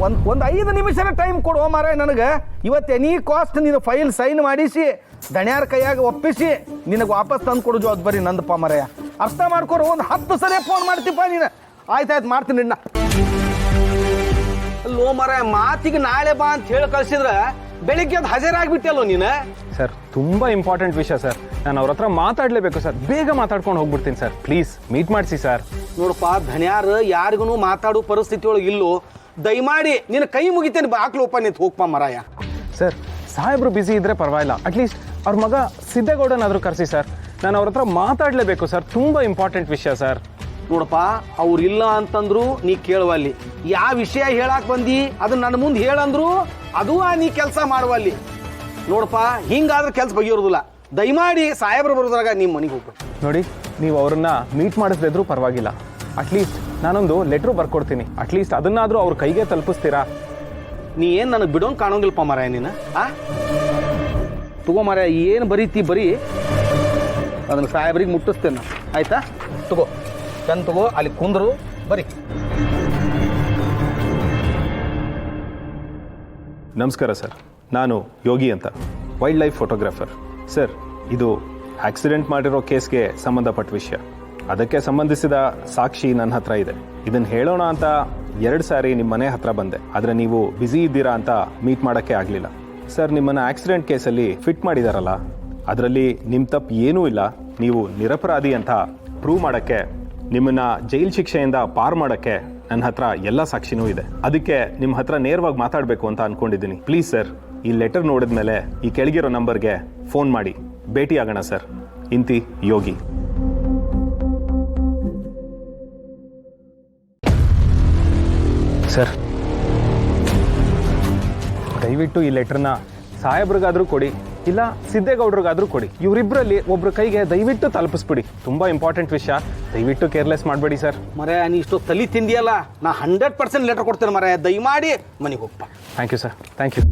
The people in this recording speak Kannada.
ಒಂದು 5 ನಿಮಿಷನ ಟೈಮ್ ಕೊಡು ಮಾರಾಯ ನನಗೆ. ಇವತ್ತು ಎನಿ ಕಾಸ್ಟ್ ನೀನು ಫೈಲ್ ಸೈನ್ ಮಾಡಿಸಿ ದಣ್ಯಾರ ಕೈಯಾಗ ಒಪ್ಪಿಸಿ ನಿನಗೆ ವಾಪಸ್ ತಂದು ಕೊಡು ಜವಾಬ್ದಾರಿ ನಂದಪ್ಪ ಮಾರಾಯ. ಅರ್ಥ ಮಾಡ್ಕೊರು. ಒಂದು 10 ಸರಿ ಫೋನ್ ಮಾಡ್ತೀಪ್ಪ ನೀನು. ಆಯ್ತಾಯ್ತು ಮಾಡ್ತೀನಿ ನಿನ್ನ. ಅಲ್ಲೋ ಮಾರಾಯ, ಮಾತಿಗೆ ನಾಳೆ ಬಾ ಅಂತ ಹೇಳಿ ಕಳ್ಸಿದ್ರ ಬೆಳಿಗ್ಗೆ ಅದು ಹಾಜರಾಗ್ಬಿಟ್ಟಲ್ಲೋ ನೀನು. ಸರ್ ತುಂಬ ಇಂಪಾರ್ಟೆಂಟ್ ವಿಷಯ ಸರ್, ನಾನು ಅವ್ರ ಹತ್ರ ಮಾತಾಡಲೇಬೇಕು ಸರ್. ಬೇಗ ಮಾತಾಡ್ಕೊಂಡು ಹೋಗ್ಬಿಡ್ತೀನಿ ಸರ್. ಪ್ಲೀಸ್ ಮೀಟ್ ಮಾಡಿಸಿ ಸರ್. ನೋಡಪ್ಪ, ಧನ್ಯಾರು ಯಾರಿಗೂ ಮಾತಾಡೋ ಪರಿಸ್ಥಿತಿ ಒಳಗೆ ಇಲ್ಲೋ. ದಯಮಾಡಿ ನಿನ್ನ ಕೈ ಮುಗಿತೇನೆ, ಹಾಕ್ಲೋಪ ನಿಂತು ಹೋಗ್ಪ ಮರಾಯ. ಸರ್ ಸಾಹೇಬ್ರು ಬ್ಯುಸಿ ಇದ್ರೆ ಪರವಾಗಿಲ್ಲ, ಅಟ್ಲೀಸ್ಟ್ ಅವ್ರ ಮಗ ಸಿದ್ದೇಗೌಡನಾದರೂ ಕರೆಸಿ ಸರ್. ನಾನು ಅವ್ರ ಹತ್ರ ಮಾತಾಡಲೇಬೇಕು ಸರ್. ತುಂಬ ಇಂಪಾರ್ಟೆಂಟ್ ವಿಷಯ ಸರ್. ನೋಡಪ್ಪ, ಅವ್ರಿಲ್ಲ ಅಂತಂದ್ರು ನೀ ಕೇಳುವಲ್ಲಿ. ಯಾವ ವಿಷಯ ಹೇಳಾಕ್ ಬಂದಿ ಅದನ್ನ ನನ್ನ ಮುಂದೆ ಹೇಳಂದ್ರು ಅದು ನೀ ಕೆಲಸ ಮಾಡುವಲ್ಲಿ. ನೋಡಪ್ಪ, ಹಿಂಗಾದ್ರೆ ಕೆಲಸ ಬಗೆಯೋದಿಲ್ಲ. ದಯಮಾಡಿ ಸಾಹೇಬ್ರು ಬರೋದ್ರಾಗ ನಿಮ್ಮ ಮನೆಗೆ ಹೋಗ್ಬೇಕು. ನೋಡಿ, ನೀವು ಅವ್ರನ್ನ ಮೀಟ್ ಮಾಡಿಸ್ದಿದ್ರು ಪರವಾಗಿಲ್ಲ, ಅಟ್ಲೀಸ್ಟ್ ನಾನೊಂದು ಲೆಟ್ರು ಬರ್ಕೊಡ್ತೀನಿ. ಅಟ್ಲೀಸ್ಟ್ ಅದನ್ನಾದರೂ ಅವ್ರ ಕೈಗೆ ತಲುಪಿಸ್ತೀರಾ? ನೀ ಏನು ನನಗೆ ಬಿಡೋಂಗೆ ಕಾಣೋಂಗಿಲ್ಲಪ್ಪ ಮಾರಾಯ ನೀನು. ತಗೋ ಮಾರಾಯ, ಏನು ಬರೀತಿ ಬರೀ, ಅದನ್ನು ಸಾಹೇಬ್ರಿಗೆ ಮುಟ್ಟಿಸ್ತೇನೆ ನಾನು. ಆಯ್ತಾ? ತಗೋ, ಚಂದ ತಗೋ, ಅಲ್ಲಿ ಕುಂದ್ರು ಬರೀ. ನಮಸ್ಕಾರ ಸರ್, ನಾನು ಯೋಗಿ ಅಂತ, ವೈಲ್ಡ್ ಲೈಫ್ ಫೋಟೋಗ್ರಾಫರ್. ಸರ್, ಇದು ಆಕ್ಸಿಡೆಂಟ್ ಮಾಡಿರೋ ಕೇಸ್ಗೆ ಸಂಬಂಧಪಟ್ಟ ವಿಷಯ. ಅದಕ್ಕೆ ಸಂಬಂಧಿಸಿದ ಸಾಕ್ಷಿ ನನ್ನ ಹತ್ರ ಇದೆ. ಇದನ್ನು ಹೇಳೋಣ ಅಂತ 2 ಸಾರಿ ನಿಮ್ಮ ಮನೆ ಹತ್ರ ಬಂದೆ, ಆದರೆ ನೀವು ಬ್ಯುಸಿ ಇದ್ದೀರಾ ಅಂತ ಮೀಟ್ ಮಾಡೋಕ್ಕೆ ಆಗಲಿಲ್ಲ. ಸರ್, ನಿಮ್ಮನ್ನು ಆಕ್ಸಿಡೆಂಟ್ ಕೇಸಲ್ಲಿ ಫಿಟ್ ಮಾಡಿದಾರಲ್ಲ, ಅದರಲ್ಲಿ ನಿಮ್ಮ ತಪ್ಪು ಏನೂ ಇಲ್ಲ. ನೀವು ನಿರಪರಾಧಿ ಅಂತ ಪ್ರೂವ್ ಮಾಡೋಕ್ಕೆ, ನಿಮ್ಮನ್ನು ಜೈಲು ಶಿಕ್ಷೆಯಿಂದ ಪಾರು ಮಾಡೋಕ್ಕೆ ನನ್ನ ಹತ್ರ ಎಲ್ಲ ಸಾಕ್ಷಿನೂ ಇದೆ. ಅದಕ್ಕೆ ನಿಮ್ಮ ಹತ್ರ ನೇರವಾಗಿ ಮಾತಾಡಬೇಕು ಅಂತ ಅಂದ್ಕೊಂಡಿದ್ದೀನಿ. ಪ್ಲೀಸ್ ಸರ್, ಈ ಲೆಟರ್ ನೋಡಿದ ಮೇಲೆ ಈ ಕೆಳಗಿರೋ ನಂಬರ್ಗೆ ಫೋನ್ ಮಾಡಿ ಭೇಟಿ ಆಗೋಣ ಸರ್. ಇಂತಿ ಯೋಗಿ. ಸರ್, ದಯವಿಟ್ಟು ಈ ಲೆಟರ್ನ ಸಾಹೇಬ್ರಿಗಾದರೂ ಕೊಡಿ, ಇಲ್ಲ ಸಿದ್ದೇಗೌಡ್ರಿಗಾದರೂ ಕೊಡಿ. ಇವರಿಬ್ಬರಲ್ಲಿ ಒಬ್ರ ಕೈಗೆ ದಯವಿಟ್ಟು ತಲುಪಿಸ್ಬಿಡಿ. ತುಂಬ ಇಂಪಾರ್ಟೆಂಟ್ ವಿಷಯ, ದಯವಿಟ್ಟು ಕೇರ್ಲೆಸ್ ಮಾಡಬೇಡಿ ಸರ್. ಮರಾಯ, ನೀ ಇಷ್ಟು ತಲೆ ತಿಂದಿಯಲ್ಲ, ನಾ 100% ಲೆಟರ್ ಕೊಡ್ತೇನೆ ಮರಾಯ. ದಯಮಾಡಿ ಮನೆಗೆ ಹೋಗ್ಪ. Thank you sir, thank you.